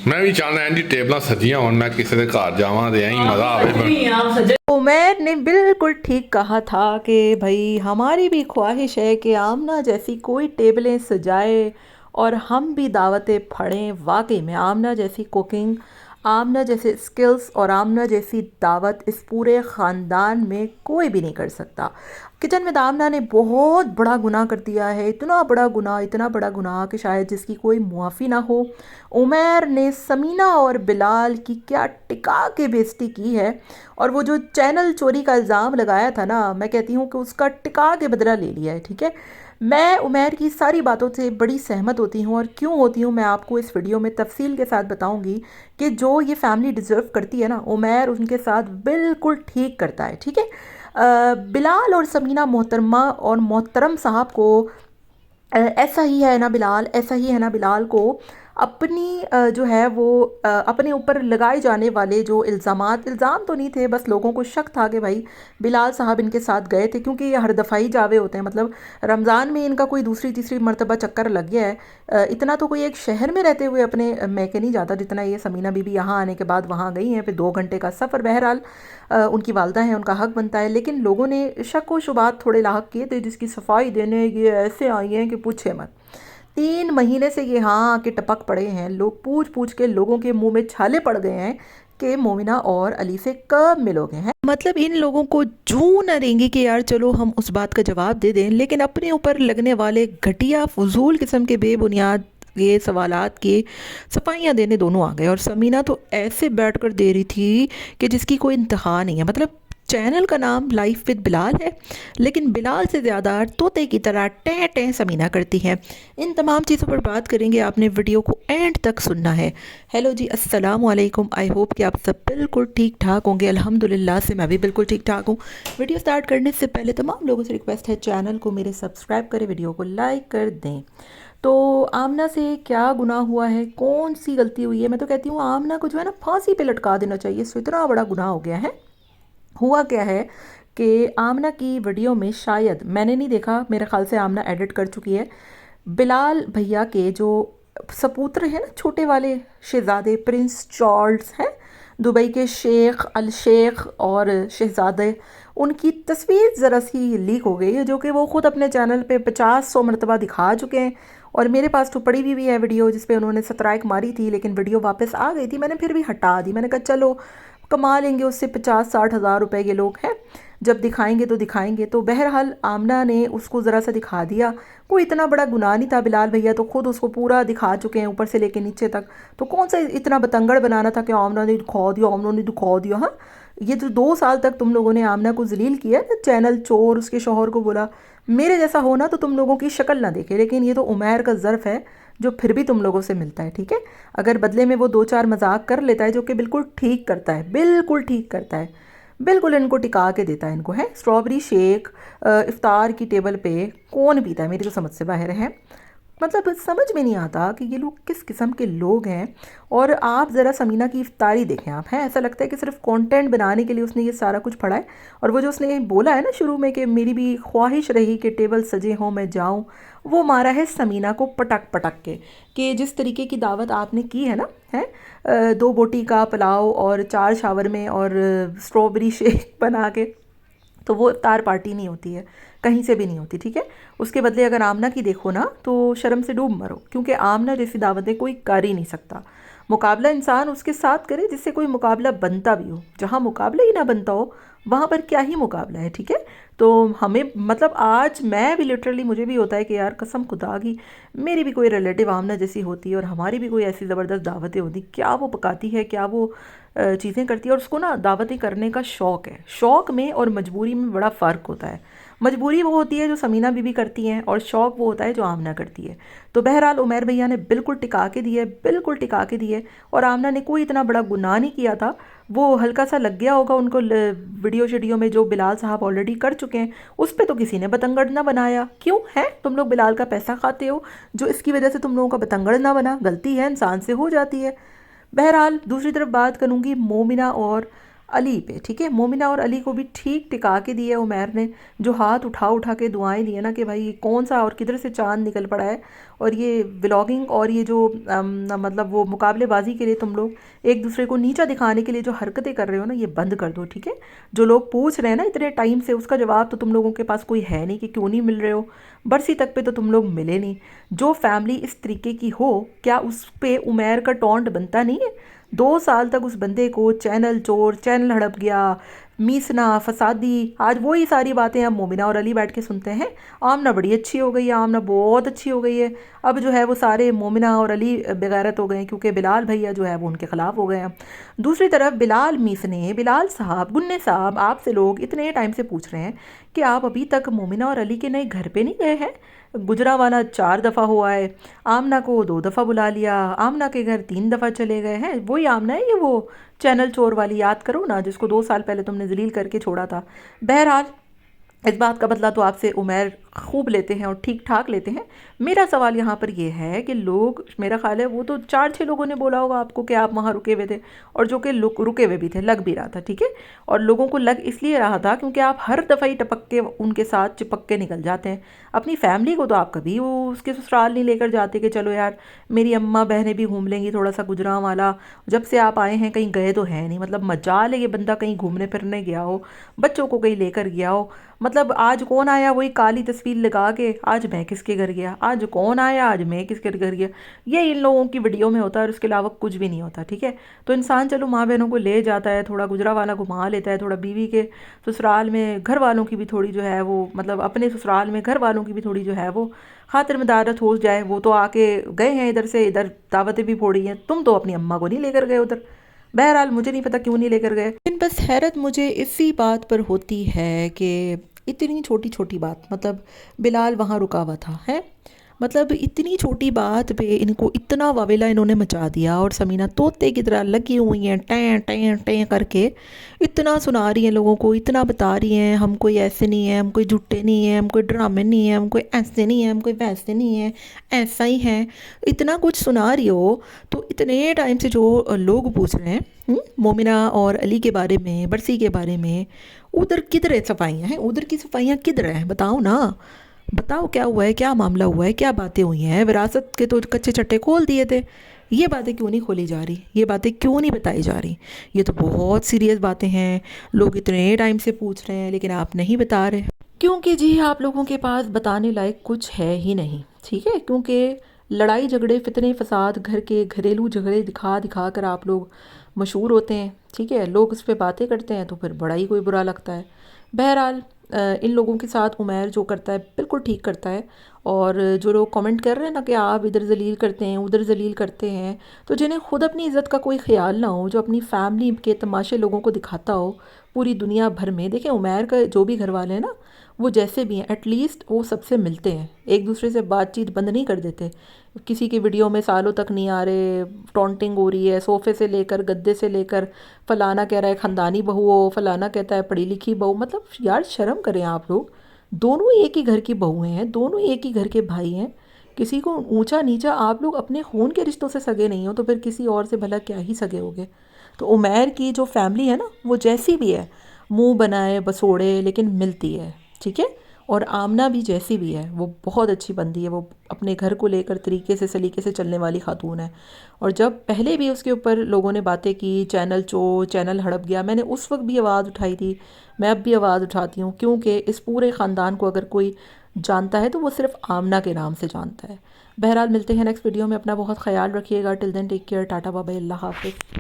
ਮੈਂ ਵੀ ਚਾਹੁੰਦਾ ਇੰਝ ਟੇਬਲਾਂ ਸਜੀਆਂ ਹੋਣ, ਮੈਂ ਕਿਸੇ ਦੇ ਘਰ ਜਾਵਾਂ ਤੇ ਐਂ ਹੀ ਮਜ਼ਾ ਆਵੇ। उमैर ने बिल्कुल ठीक कहा था कि भाई हमारी भी ख्वाहिश है कि आमना जैसी कोई टेबलें सजाए और हम भी दावतें पढ़ें। वाकई में आमना जैसी कुकिंग, आमना जैसे स्किल्स और आमना जैसी दावत इस पूरे ख़ानदान में कोई भी नहीं कर सकता। किचन में आमना ने बहुत बड़ा गुनाह कर दिया है, इतना बड़ा गुनाह, इतना बड़ा गुनाह कि शायद जिसकी कोई मुआफ़ी ना हो। उमैर ने समीना और बिलाल की क्या टिका के बेइज्जती की है, और वो जो चैनल चोरी का इल्ज़ाम लगाया था ना, मैं कहती हूँ कि उसका टिका के बदला ले लिया है। ठीक है, मैं उमैर की सारी बातों से बड़ी सहमत होती हूँ, और क्यों होती हूँ मैं आपको इस वीडियो में तफसील के साथ बताऊँगी कि जो ये फैमिली डिज़र्व करती है ना, उमैर उनके साथ बिल्कुल ठीक करता है। ठीक है, बिलाल और समीना मोहतरमा और मोहतरम साहब को ऐसा ही है ना बिलाल, ऐसा ही है ना बिलाल को अपनी जो है वो अपने ऊपर लगाए जाने वाले जो इल्ज़ाम तो नहीं थे, बस लोगों को शक था कि भाई बिलाल साहब इनके साथ गए थे, क्योंकि ये हर दफ़ाई जावे होते हैं। मतलब रमज़ान में इनका कोई दूसरी तीसरी मरतबा चक्कर लग गया है। इतना तो कोई एक शहर में रहते हुए अपने मैके नहीं जाता जितना ये समीना बीबी यहाँ आने के बाद वहाँ गई हैं, फिर 2 घंटे का सफ़र। बहरहाल उनकी वालदा हैं, उनका हक़ बनता है, लेकिन लोगों ने शक व शुबात थोड़े लाहक किए थे, जिसकी सफाई देने ये ऐसे आई हैं कि पूछे मत। 3 महीने से ये हाँ आके टपक पड़े हैं, लोग पूछ पूछ के लोगों के मुंह में छाले पड़ गए हैं कि मोमिना और अली से कब मिलोगे हैं। मतलब इन लोगों को जू न देंगे कि यार चलो हम उस बात का जवाब दे दें, लेकिन अपने ऊपर लगने वाले घटिया फजूल किस्म के बेबुनियाद ये सवालात के सफाइयाँ देने दोनों आ गए। और समीना तो ऐसे बैठ कर दे रही थी कि जिसकी कोई इंतहा नहीं है। मतलब चैनल का नाम लाइफ विद बिलाल है, लेकिन बिलाल से ज़्यादा तोते की तरह टें टें समीना करती हैं। इन तमाम चीज़ों पर बात करेंगे, आपने वीडियो को एंड तक सुनना है। हेलो जी, अस्सलाम वालेकुम। आई होप कि आप सब बिल्कुल ठीक ठाक होंगे। अल्हम्दुलिल्लाह से मैं भी बिल्कुल ठीक ठाक हूँ। वीडियो स्टार्ट करने से पहले तमाम लोगों से रिक्वेस्ट है, चैनल को मेरे सब्सक्राइब करें, वीडियो को लाइक कर दें। तो आमना से क्या गुनाह हुआ है, कौन सी गलती हुई है? मैं तो कहती हूँ आमना को जो है ना फांसी पे लटका देना चाहिए, इससे इतना बड़ा गुनाह हो गया है। हुआ क्या है कि आमना की वीडियो में, शायद मैंने नहीं देखा, मेरे ख्याल से आमना एडिट कर चुकी है, बिलाल भैया के जो सपूत्र हैं ना, छोटे वाले शहज़ादे प्रिंस चार्ल्स हैं, दुबई के शेख अल शेख और शहज़ादे, उनकी तस्वीर ज़रा सी लीक हो गई है, जो कि वो ख़ुद अपने चैनल पे 50-100 मरतबा दिखा चुके हैं। और मेरे पास तो पड़ी भी है वीडियो जिस पे उन्होंने स्ट्राइक मारी थी, लेकिन वीडियो वापस आ गई थी, मैंने फिर भी हटा दी। मैंने कहा चलो कमा लेंगे उससे 50-60 हज़ार रुपए, ये लोग हैं, जब दिखाएंगे तो दिखाएंगे। तो बहरहाल आमना ने उसको ज़रा सा दिखा दिया, कोई इतना बड़ा गुनाह नहीं था। बिलाल भैया तो खुद उसको पूरा दिखा चुके हैं, ऊपर से लेके नीचे तक, तो कौन सा इतना बतंगड़ बनाना था कि आमना ने दिखा दिया, आमना ने दिखा दिया। हाँ, ये जो 2 साल तक तुम लोगों ने आमना को जलील किया ना, चैनल चोर, उसके शौहर को बोला मेरे जैसा होना तो तुम लोगों की शक्ल ना देखे, लेकिन ये तो उमैर का ज़र्फ़ है जो फिर भी तुम लोगों से मिलता है। ठीक है, अगर बदले में वो 2-4 मजाक कर लेता है, जो कि बिल्कुल ठीक करता है, बिल्कुल ठीक करता है, बिल्कुल इनको टिका के देता है। इनको है स्ट्रॉबेरी शेक इफ्तार की टेबल पे कौन पीता है, मेरी तो समझ से बाहर है। मतलब समझ में नहीं आता कि ये लोग किस किस्म के लोग हैं। और आप ज़रा समीना की इफ्तारी देखें, आप हैं, ऐसा लगता है कि सिर्फ कंटेंट बनाने के लिए उसने ये सारा कुछ पढ़ा है। और वो जो उसने बोला है ना शुरू में कि मेरी भी ख्वाहिश रही कि टेबल सजे हों मैं जाऊं, वो मारा है समीना को पटक पटक के, कि जिस तरीके की दावत आपने की है ना, है 2 बोटी का पुलाव और 4 शावर में और स्ट्रॉबेरी शेक बना के, तो वो इफ्तार पार्टी नहीं होती है, कहीं से भी नहीं होती। ठीक है, उसके बदले अगर आमना की देखो ना तो शर्म से डूब मरो, क्योंकि आमना जैसी दावतें कोई कर ही नहीं सकता। मुकाबला इंसान उसके साथ करे जिससे कोई मुकाबला बनता भी हो, जहाँ मुकाबला ही ना बनता हो वहाँ पर क्या ही मुकाबला है। ठीक है, तो हमें मतलब आज मैं भी लिटरली, मुझे भी होता है कि यार कसम खुदा की मेरी भी कोई रिलेटिव आमना जैसी होती है और हमारी भी कोई ऐसी ज़बरदस्त दावतें होती, क्या वो पकाती है, क्या वो चीज़ें करती है। और उसको ना दावतें करने का शौक़ है। शौक़ में और मजबूरी में बड़ा फ़र्क होता है। मजबूरी वो होती है जो समीना बीबी करती हैं, और शौक़ वो होता है जो आमना करती है। तो बहरहाल उमैर भैया ने बिल्कुल टिका के दिए, बिल्कुल टिका के दिए। और आमना ने कोई इतना बड़ा गुनाह नहीं किया था, वो हल्का सा लग गया होगा उनको वीडियो शीडियो में जो बिलाल साहब ऑलरेडी कर चुके हैं, उस पर तो किसी ने बतंगड़ ना बनाया। क्यों है, तुम लोग बिलाल का पैसा खाते हो, जो इसकी वजह से तुम लोगों का बतंगड़ ना बना, गलती है इंसान से हो जाती है। बहरहाल दूसरी तरफ बात करूँगी मोमिना और अली पे। ठीक है, मोमिना और अली को भी ठीक टिका के दिया उमैर ने, जो हाथ उठा उठा के दुआएं दी है ना कि भाई कौन सा और किधर से चांद निकल पड़ा है اور یہ ولاگنگ اور یہ جو مطلب وہ مقابلے بازی کے لیے تم لوگ ایک دوسرے کو نیچا دکھانے کے لیے جو حرکتیں کر رہے ہو نا، یہ بند کر دو، ٹھیک ہے؟ جو لوگ پوچھ رہے ہیں نا اتنے ٹائم سے، اس کا جواب تو تم لوگوں کے پاس کوئی ہے نہیں کہ کیوں نہیں مل رہے ہو۔ برسی تک پہ تو تم لوگ ملے نہیں۔ جو فیملی اس طریقے کی ہو، کیا اس پہ عمیر کا ٹونٹ بنتا نہیں ہے؟ 2 سال تک اس بندے کو چینل چور، چینل ہڑپ گیا، میسنا، فسادی، آج وہی ساری باتیں اب مومنہ اور علی بیٹھ کے سنتے ہیں۔ آمنہ بڑی اچھی ہو گئی ہے، آمنہ بہت اچھی ہو گئی ہے۔ اب جو ہے وہ سارے مومنہ اور علی بغیرت ہو گئے ہیں، کیونکہ بلال بھیا جو ہے وہ ان کے خلاف ہو گئے ہیں۔ دوسری طرف بلال میسنے، بلال صاحب، گنے صاحب، آپ سے لوگ اتنے ٹائم سے پوچھ رہے ہیں کہ آپ ابھی تک مومنہ اور علی کے نئے گھر پہ نہیں گئے ہیں؟ گجرانوالہ 4 دفعہ ہوا ہے، آمنہ کو 2 دفعہ بلا لیا، آمنہ کے گھر 3 دفعہ چلے گئے ہیں۔ وہی آمنہ ہے یہ وہ چینل چور والی، یاد کرو نا، جس کو 2 سال پہلے تم نے ذلیل کر کے چھوڑا تھا۔ بہرحال اس بات کا بدلہ تو آپ سے عمیر خوب لیتے ہیں اور ٹھیک ٹھاک لیتے ہیں۔ میرا سوال یہاں پر یہ ہے کہ لوگ، میرا خیال ہے وہ تو 4-6 لوگوں نے بولا ہوگا آپ کو کہ آپ وہاں رکے ہوئے تھے، اور جو کہ رکے ہوئے بھی تھے، لگ بھی رہا تھا، ٹھیک ہے؟ اور لوگوں کو لگ اس لیے رہا تھا کیونکہ آپ ہر دفعہ ہی ٹپک کے ان کے ساتھ چپک کے نکل جاتے ہیں۔ اپنی فیملی کو تو آپ کبھی وہ اس کے سسرال نہیں لے کر جاتے کہ چلو یار میری اماں بہنیں بھی گھوم لیں گی تھوڑا سا گجرانوالہ، جب سے آپ آئے ہیں کہیں گئے تو ہے نہیں۔ مطلب مجال ہے یہ بندہ کہیں گھومنے پھرنے گیا ہو، بچوں کو کہیں لے کر گیا ہو۔ مطلب آج کون آیا وہی کالی تصویر لگا کے، آج میں کس کے گھر گیا، آج کون آیا، آج میں کس کے گھر گیا، یہ ان لوگوں کی ویڈیو میں ہوتا ہے اور اس کے علاوہ کچھ بھی نہیں ہوتا، ٹھیک ہے؟ تو انسان چلو ماں بہنوں کو لے جاتا ہے، تھوڑا گجرانوالہ گھما لیتا ہے، تھوڑا بیوی کے سسرال میں گھر والوں کی بھی تھوڑی جو ہے وہ، مطلب اپنے سسرال میں گھر والوں کی بھی تھوڑی جو ہے وہ خاطر مدارت ہو جائے۔ وہ تو آ کے گئے ہیں ادھر سے، ادھر دعوتیں بھی پھوڑی ہیں، تم تو اپنی اماں کو نہیں لے کر گئے ادھر۔ بہرحال مجھے نہیں پتا کیوں نہیں لے کر گئے، لیکن بس حیرت مجھے اسی بات پر ہوتی ہے کہ اتنی چھوٹی چھوٹی بات، مطلب بلال وہاں رکا ہوا تھا ہے، مطلب اتنی چھوٹی بات پہ ان کو اتنا واویلا انہوں نے مچا دیا، اور سمینہ طوطے کی طرح لگی ہوئی ہیں ٹیں ٹیں ٹیں کر کے، اتنا سنا رہی ہیں لوگوں کو، اتنا بتا رہی ہیں ہم کوئی ایسے نہیں ہیں، ہم کوئی جھوٹے نہیں ہیں، ہم کوئی ڈرامے نہیں ہیں، ہم کوئی ایسے نہیں ہیں، ہم کوئی ویسے نہیں ہیں، ایسا ہی ہیں، اتنا کچھ سنا رہی ہو۔ تو اتنے ٹائم سے جو لوگ پوچھ رہے ہیں مومنہ اور علی کے بارے میں، برسی کے بارے میں، ادھر کدھر ہے صفائیاں ہیں، ادھر کی صفائیاں کدھر ہیں؟ بتاؤ نا، بتاؤ کیا ہوا ہے، کیا معاملہ ہوا ہے، کیا باتیں ہوئی ہیں؟ وراثت کے تو کچے چٹے کھول دیے تھے، یہ باتیں کیوں نہیں کھولی جا رہی، یہ باتیں کیوں نہیں بتائی جا رہی؟ یہ تو بہت سیریس باتیں ہیں، لوگ اتنے ٹائم سے پوچھ رہے ہیں لیکن آپ نہیں بتا رہے، کیونکہ جی آپ لوگوں کے پاس بتانے لائق کچھ ہے ہی نہیں، ٹھیک ہے؟ کیونکہ لڑائی جھگڑے، فتنے فساد، گھر کے گھریلو جھگڑے دکھا دکھا کر آپ لوگ مشہور ہوتے ہیں، ٹھیک ہے؟ لوگ اس پہ باتیں کرتے ہیں تو پھر بڑا ہی کوئی برا لگتا ہے۔ بہرحال ان لوگوں کے ساتھ عمیر جو کرتا ہے بالکل ٹھیک کرتا ہے، اور جو لوگ کمنٹ کر رہے ہیں نا کہ آپ ادھر ذلیل کرتے ہیں ادھر ذلیل کرتے ہیں، تو جنہیں خود اپنی عزت کا کوئی خیال نہ ہو، جو اپنی فیملی کے تماشے لوگوں کو دکھاتا ہو پوری دنیا بھر میں، دیکھیں عمیر کا جو بھی گھر والے ہیں نا، وہ جیسے بھی ہیں ایٹ لیسٹ وہ سب سے ملتے ہیں، ایک دوسرے سے بات چیت بند نہیں کر دیتے، کسی کی ویڈیو میں سالوں تک نہیں آ رہے، ٹونٹنگ ہو رہی ہے، صوفے سے لے کر گدے سے لے کر، فلانا کہہ رہا ہے خاندانی بہو ہو، فلانا کہتا ہے پڑھی لکھی بہو، مطلب یار شرم کریں آپ لوگ، دونوں ہی ایک ہی گھر کی بہویں ہیں، دونوں ہی ایک ہی گھر کے بھائی ہیں، کسی کو اونچا نیچا، آپ لوگ اپنے خون کے رشتوں سے سگے نہیں ہو تو پھر کسی اور سے بھلا کیا ہی سگے ہوگے؟ تو عمیر کی جو فیملی ہے نا، وہ جیسی بھی ہے، منہ بنائے بسوڑے لیکن ملتی ہے، ٹھیک ہے؟ اور آمنہ بھی جیسی بھی ہے، وہ بہت اچھی بندی ہے، وہ اپنے گھر کو لے کر طریقے سے سلیقے سے چلنے والی خاتون ہے۔ اور جب پہلے بھی اس کے اوپر لوگوں نے باتیں کی، چینل چور، چینل ہڑپ گیا، میں نے اس وقت بھی آواز اٹھائی تھی، میں اب بھی آواز اٹھاتی ہوں، کیونکہ اس پورے خاندان کو اگر کوئی جانتا ہے تو وہ صرف آمنہ کے نام سے جانتا ہے۔ بہرحال ملتے ہیں نیکسٹ ویڈیو میں، اپنا بہت خیال رکھیے گا، ٹل دین ٹیک کیئر، ٹاٹا بابا، اللہ حافظ۔